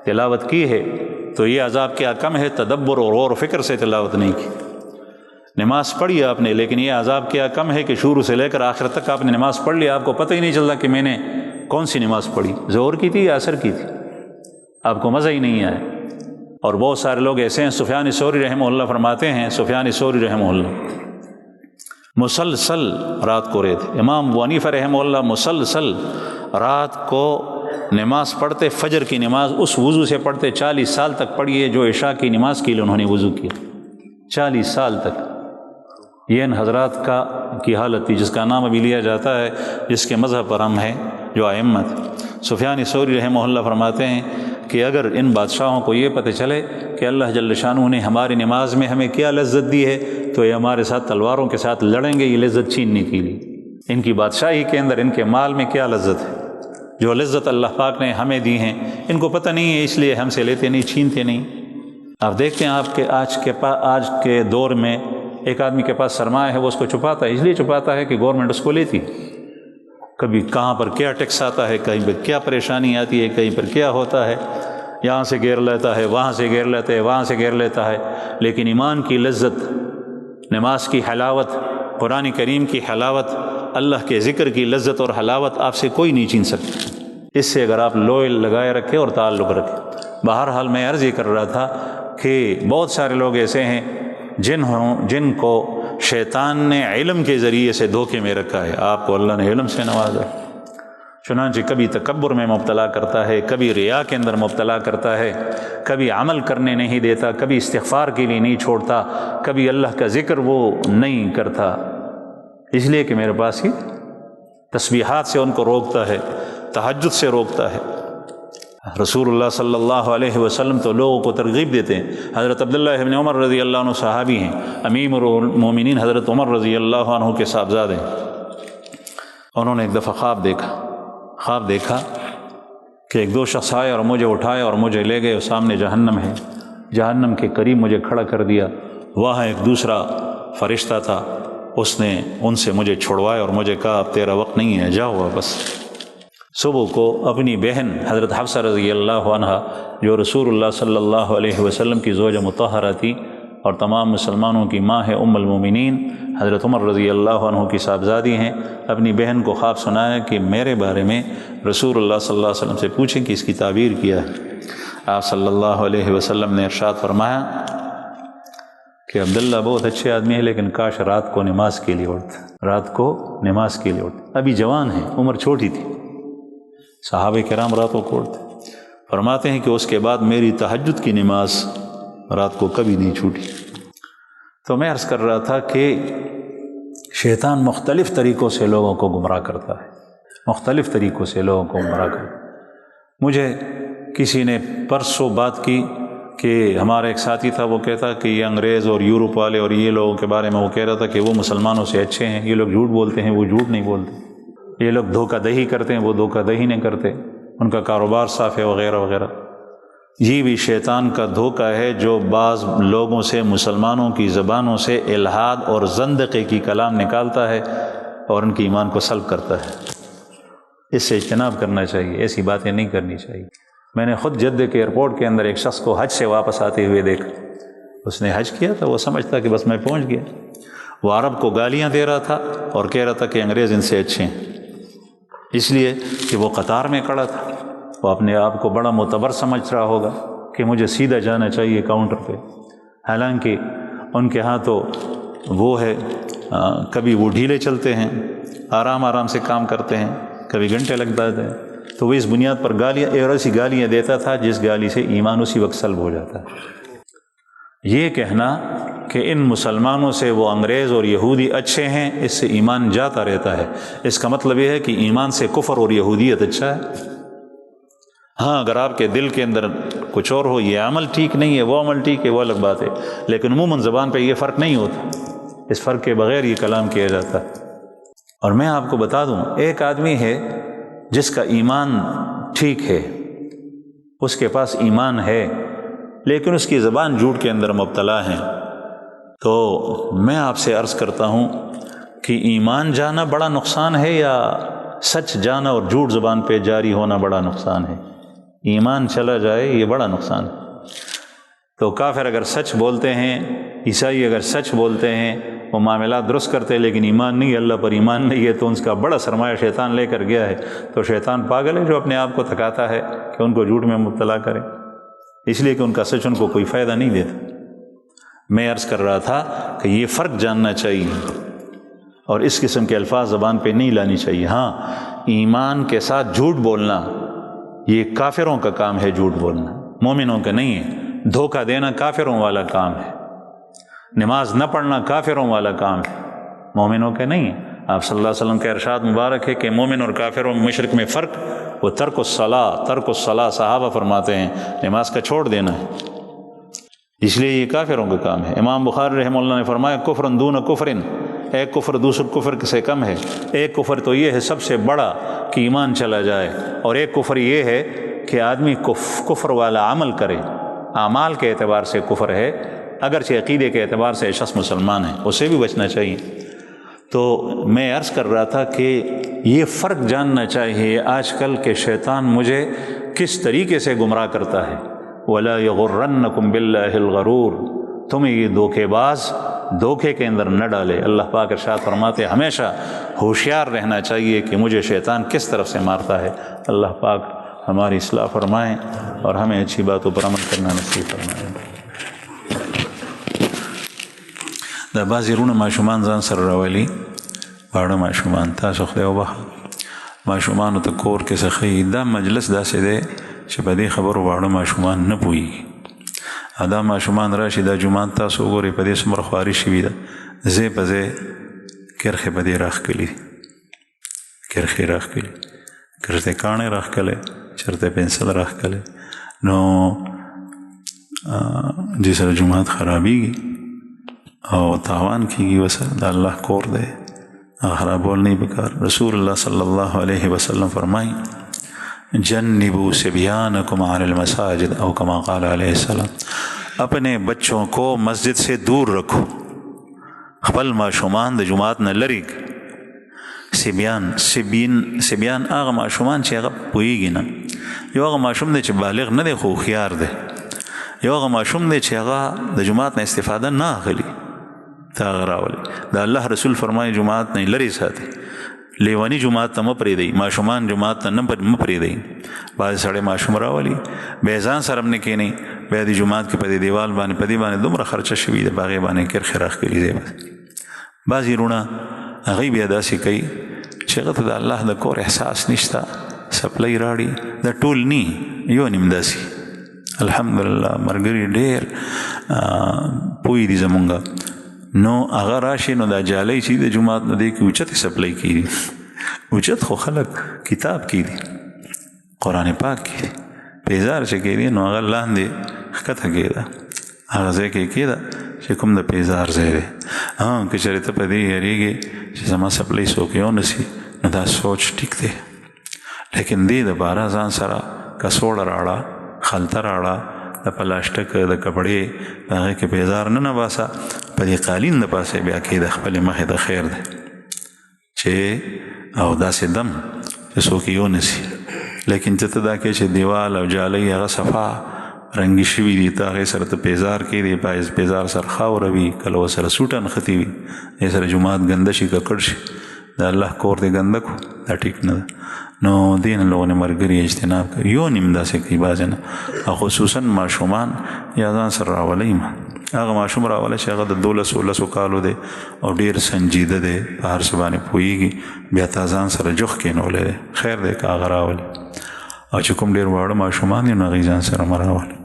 تلاوت کی ہے تو یہ عذاب کیا کم ہے، تدبر اور غور و فکر سے تلاوت نہیں کی۔ نماز پڑھی آپ نے، لیکن یہ عذاب کیا کم ہے کہ شروع سے لے کر آخر تک آپ نے نماز پڑھ لی، آپ کو پتہ ہی نہیں چلتا کہ میں نے کون سی نماز پڑھی، ظہر کی تھی یا عصر کی تھی، آپ کو مزہ ہی نہیں آیا۔ اور بہت سارے لوگ ایسے ہیں، سفیان ثوری رحمہ اللہ فرماتے ہیں، سفیان ثوری رحمہ اللہ مسلسل رات کو رہے تھے، امام ابو حنیفہ رحمہ اللہ مسلسل رات کو نماز پڑھتے، فجر کی نماز اس وضو سے پڑھتے، 40 سال تک پڑھی ہے جو عشاء کی نماز کے لیے انہوں نے وضو کیا، 40 سال تک۔ یہ ان حضرات کی حالت تھی جس کا نام ابھی لیا جاتا ہے، جس کے مذہب پر ہم ہیں، جو ائمہ تھے۔ سفیان ثوری رحمہ اللہ فرماتے ہیں کہ اگر ان بادشاہوں کو یہ پتہ چلے کہ اللہ جل شانہ نے ہماری نماز میں ہمیں کیا لذت دی ہے تو یہ ہمارے ساتھ تلواروں کے ساتھ لڑیں گے یہ لذت چھیننے کے لیے۔ ان کی بادشاہی کے اندر ان کے مال میں کیا لذت ہے، جو لذت اللہ پاک نے ہمیں دی ہیں ان کو پتہ نہیں ہے، اس لیے ہم سے لیتے نہیں، چھینتے نہیں۔ آپ دیکھتے ہیں آپ کے آج کے دور میں ایک آدمی کے پاس سرمایہ ہے، وہ اس کو چھپاتا ہے، اس لیے چھپاتا ہے کہ گورنمنٹ اس کو لیتی، کبھی کہاں پر کیا ٹیکس آتا ہے، کہیں پر کیا پریشانی آتی ہے، کہیں پر کیا ہوتا ہے، یہاں سے گھیر لیتا ہے، وہاں سے گھیر لیتا ہے، وہاں سے گھیر لیتا ہے۔ لیکن ایمان کی لذت، نماز کی حلاوت، قرآن کریم کی حلاوت، اللہ کے ذکر کی لذت اور حلاوت آپ سے کوئی نہیں چھین سکتا، اس سے اگر آپ لوئے لگائے رکھے اور تعلق رکھے۔ بہرحال میں عرض یہ کر رہا تھا کہ بہت سارے لوگ ایسے ہیں جن کو شیطان نے علم کے ذریعے سے دھوکے میں رکھا ہے، آپ کو اللہ نے علم سے نوازا، چنانچہ کبھی تکبر میں مبتلا کرتا ہے، کبھی ریا کے اندر مبتلا کرتا ہے، کبھی عمل کرنے نہیں دیتا، کبھی استغفار کے لیے نہیں چھوڑتا، کبھی اللہ کا ذکر وہ نہیں کرتا، اس لیے کہ میرے پاس ہی تسبیحات سے ان کو روکتا ہے، تہجد سے روکتا ہے۔ رسول اللہ صلی اللہ علیہ وسلم تو لوگوں کو ترغیب دیتے ہیں۔ حضرت عبداللہ ابن عمر رضی اللہ عنہ صحابی ہیں، امیر المومنین حضرت عمر رضی اللہ عنہ کے صاحبزادے ہیں۔ انہوں نے ایک دفعہ خواب دیکھا کہ ایک دو شخص آئے اور مجھے اٹھائے اور مجھے لے گئے، سامنے جہنم ہے، جہنم کے قریب مجھے کھڑا کر دیا، وہاں ایک دوسرا فرشتہ تھا، اس نے ان سے مجھے چھڑوایا اور مجھے کہا اب تیرا وقت نہیں ہے، جاؤ واپس۔ صبح کو اپنی بہن حضرت حفصہ رضی اللہ عنہ جو رسول اللہ صلی اللہ علیہ وسلم کی زوجہ مطہرہ تھی اور تمام مسلمانوں کی ماں ہے، ام المومنین حضرت عمر رضی اللہ عنہ کی صاحبزادی ہیں، اپنی بہن کو خواب سنایا کہ میرے بارے میں رسول اللہ صلی اللہ علیہ وسلم سے پوچھیں کہ اس کی تعبیر کیا ہے۔ آپ صلی اللہ علیہ وسلم نے ارشاد فرمایا کہ عبداللہ بہت اچھے آدمی ہے لیکن کاش رات کو نماز کے لیے اٹھتا، ابھی جوان ہے، عمر چھوٹی تھی، صحابہ کرام راتوں کو اٹھتے۔ فرماتے ہیں کہ اس کے بعد میری تہجد کی نماز رات کو کبھی نہیں چھوٹی۔ تو میں عرض کر رہا تھا کہ شیطان مختلف طریقوں سے لوگوں کو گمراہ کرتا ہے، مجھے کسی نے پرسوں بات کی کہ ہمارا ایک ساتھی تھا، وہ کہتا کہ یہ انگریز اور یورپ والے اور یہ لوگوں کے بارے میں وہ کہہ رہا تھا کہ وہ مسلمانوں سے اچھے ہیں، یہ لوگ جھوٹ بولتے ہیں، وہ جھوٹ نہیں بولتے، یہ لوگ دھوکہ دہی کرتے ہیں، وہ دھوکہ دہی نہیں کرتے، ان کا کاروبار صاف ہے وغیرہ وغیرہ۔ یہ بھی شیطان کا دھوکہ ہے جو بعض لوگوں سے، مسلمانوں کی زبانوں سے الحاد اور زندقے کی کلام نکالتا ہے اور ان کے ایمان کو سلب کرتا ہے۔ اس سے اجتناب کرنا چاہیے، ایسی باتیں نہیں کرنی چاہیے۔ میں نے خود جدہ کے ایئرپورٹ کے اندر ایک شخص کو حج سے واپس آتے ہوئے دیکھا، اس نے حج کیا تھا، وہ سمجھتا کہ بس میں پہنچ گیا، وہ عرب کو گالیاں دے رہا تھا اور کہہ رہا تھا کہ انگریز ان سے اچھے ہیں، اس لیے کہ وہ قطار میں کھڑا تھا، وہ اپنے آپ کو بڑا معتبر سمجھ رہا ہوگا کہ مجھے سیدھا جانا چاہیے کاؤنٹر پہ، حالانکہ ان کے ہاں تو وہ ہے کبھی وہ ڈھیلے چلتے ہیں، آرام سے کام کرتے ہیں، کبھی گھنٹے لگ جاتے ہیں، تو وہ اس بنیاد پر گالیاں ایسی گالیاں دیتا تھا جس گالی سے ایمان اسی وقت سلب ہو جاتا ہے۔ یہ کہنا کہ ان مسلمانوں سے وہ انگریز اور یہودی اچھے ہیں، اس سے ایمان جاتا رہتا ہے، اس کا مطلب یہ ہے کہ ایمان سے کفر اور یہودیت اچھا ہے۔ ہاں اگر آپ کے دل کے اندر کچھ اور ہو، یہ عمل ٹھیک نہیں ہے، وہ عمل ٹھیک ہے، وہ الگ بات ہے، لیکن عموماً زبان پہ یہ فرق نہیں ہوتا، اس فرق کے بغیر یہ کلام کیا جاتا ہے۔ اور میں آپ کو بتا دوں، ایک آدمی ہے جس کا ایمان ٹھیک ہے، اس کے پاس ایمان ہے، لیکن اس کی زبان جھوٹ کے اندر مبتلا ہے، تو میں آپ سے عرض کرتا ہوں کہ ایمان جانا بڑا نقصان ہے یا سچ جانا اور جھوٹ زبان پہ جاری ہونا بڑا نقصان ہے؟ ایمان چلا جائے یہ بڑا نقصان ہے۔ تو کافر اگر سچ بولتے ہیں، عیسائی اگر سچ بولتے ہیں، وہ معاملات درست کرتے ہیں، لیکن ایمان نہیں، اللہ پر ایمان نہیں ہے، تو ان کا بڑا سرمایہ شیطان لے کر گیا ہے۔ تو شیطان پاگل ہے جو اپنے آپ کو تھکاتا ہے کہ ان کو جھوٹ میں مبتلا کرے، اس لیے کہ ان کا سچ ان کو کوئی فائدہ نہیں دیتا۔ میں عرض کر رہا تھا کہ یہ فرق جاننا چاہیے اور اس قسم کے الفاظ زبان پہ نہیں لانی چاہیے۔ ہاں ایمان کے ساتھ جھوٹ بولنا یہ کافروں کا کام ہے، جھوٹ بولنا مومنوں کا نہیں ہے، دھوکہ دینا کافروں والا کام ہے، نماز نہ پڑھنا کافروں والا کام ہے، مومنوں کا نہیں ہے۔ آپ صلی اللہ علیہ وسلم کا ارشاد مبارک ہے کہ مومن اور کافر و مشرک میں فرق وہ ترک الصلاۃ صحابہ فرماتے ہیں نماز کا چھوڑ دینا ہے، اس لیے یہ کافروں کا کام ہے۔ امام بخاری رحمہ اللہ نے فرمایا کفر دون کفر، ایک کفر دوسرے کفر سے کم ہے۔ ایک کفر تو یہ ہے سب سے بڑا کہ ایمان چلا جائے، اور ایک کفر یہ ہے کہ آدمی کفر والا عمل کرے، اعمال کے اعتبار سے کفر ہے، اگرچہ عقیدے کے اعتبار سے شخص مسلمان ہے، اسے بھی بچنا چاہیے۔ تو میں عرض کر رہا تھا کہ یہ فرق جاننا چاہیے آج کل کہ شیطان مجھے کس طریقے سے گمراہ کرتا ہے۔ وَلَا يَغُرَّنَّكُمْ بِاللَّهِ الْغَرُورُ، تمہیں یہ دھوکے باز دھوکے کے اندر نہ ڈالے۔ اللہ پاک ارشاد فرماتے ہیں ہمیشہ ہوشیار رہنا چاہیے کہ مجھے شیطان کس طرف سے مارتا ہے۔ اللہ پاک ہماری اصلاح فرمائیں اور ہمیں اچھی باتوں پر عمل کرنا نصیب فرمائیں۔ دا بعضې وروڼه ماشومان ځان سره راولي، واړه ماشومان، تاسو خدای وبخښه ماشومانو ته کور کې څه ښیي، دا مجلس داسې دی چې په دې خبرو واړه ماشومان نه پوهېږي، او دا ماشومان راشي دا جومات تاسو وګورئ په دې څومره خواري شوي ده، ځای په ځای کرښې په دې راښکلي، کرښې راښکلي، چېرته کاڼی راښکلی، چېرته پنسل راښکلی، نو دې سره جومات خرابېږي او تاوان کیږي وسره، دا الله کور دی، خرابول نہیں پکار۔ رسول اللہ صلی اللہ علیہ وسلم فرمائیں جنبوا صبیانکم عن المساجد او کما قال علیہ السلام، اپنے بچوں کو مسجد سے دور رکھو، خپل ماشومان د جماعت نه لري۔ صبیان هغه ماشومان چې هغه پوهیږي نه، یو هغه ماشوم دی چې بالغ نه دی خو هوښیار دی، یو هغه ماشوم دی چې هغه د جماعت نه استفاده نه اخلي، تا هغه راولي۔ د الله رسول فرمایي جماعت نه لرې ساتي، لیونی جماعت ته مه پرېږدئ، ماشومان جماعت ته نه پرېږدئ۔ بعضې سړی ماشوم راولي بیا ځان سره هم نه کښېني، بیا د جومات کې په دې دیوال باندې په دې باندې دومره خرچه شوي ده، په هغې باندې کرښې راښکلي دی۔ بعضې وروڼه هغوی بیا داسې کوي چې هغه ته د الله د کور احساس نشته، سپلی راړي، دا ټول نی یو نیم داسې الحمدلله ملګري ډېر پوه دي زمونږ، نو هغه راشي نو دا جالۍ چې د جومات نه دی کې اوچتې سپلی کېږي، اوچت خو خلک کتاب کېږي، قرآن پاک کېږي، پیزار چې کېږي نو هغه لاندې ښکته کېده، هغه ځای کې کېده چې کوم د پیزار ځای دی، که چېرې ته په دې یېرېږې چې زما سپلی څوک یونیسي نو دا سوچ ټیک دی، لیکن دې دپاره ځان سره کڅوړه راوړه، خلطه راوړه، د پلاسټک د کپړې په هغې کې پیزار نه باسه، په دې قالین د پاسه بیا کې د خپلې مخې د خیر دی چې او داسې دم چې څوک یې ونیسي، لیکن چې ته دا کې چې دیوال او جالۍ هغه صفا رنګي شوي دي، ته هغې سره ته پیزار کې دی، پیزار سره خاوره وي، کله ورسره سوټه نښتې وي، دې سره جومات ګنده شي ککړ شي، د الله کور دی ګنده کو، دا ټیک نه ده۔ نو دې نه لوګونه ملګري اجتناب کوي، یو نیم داسې کوي بعضې نه، او خصوصا ماشومان یا ځان سره راولئ، هغه ماشوم راوله چې هغه د 12 کالو دی او ډېر سنجیده دی، په هر څه باندې پوهېږي، بیا تا ځان سره جوخ کېنولی دی، خیر دی که هغه راولي، او چې کوم ډېر واړه ماشومان دي نو هغوی ځان سره مه راولي۔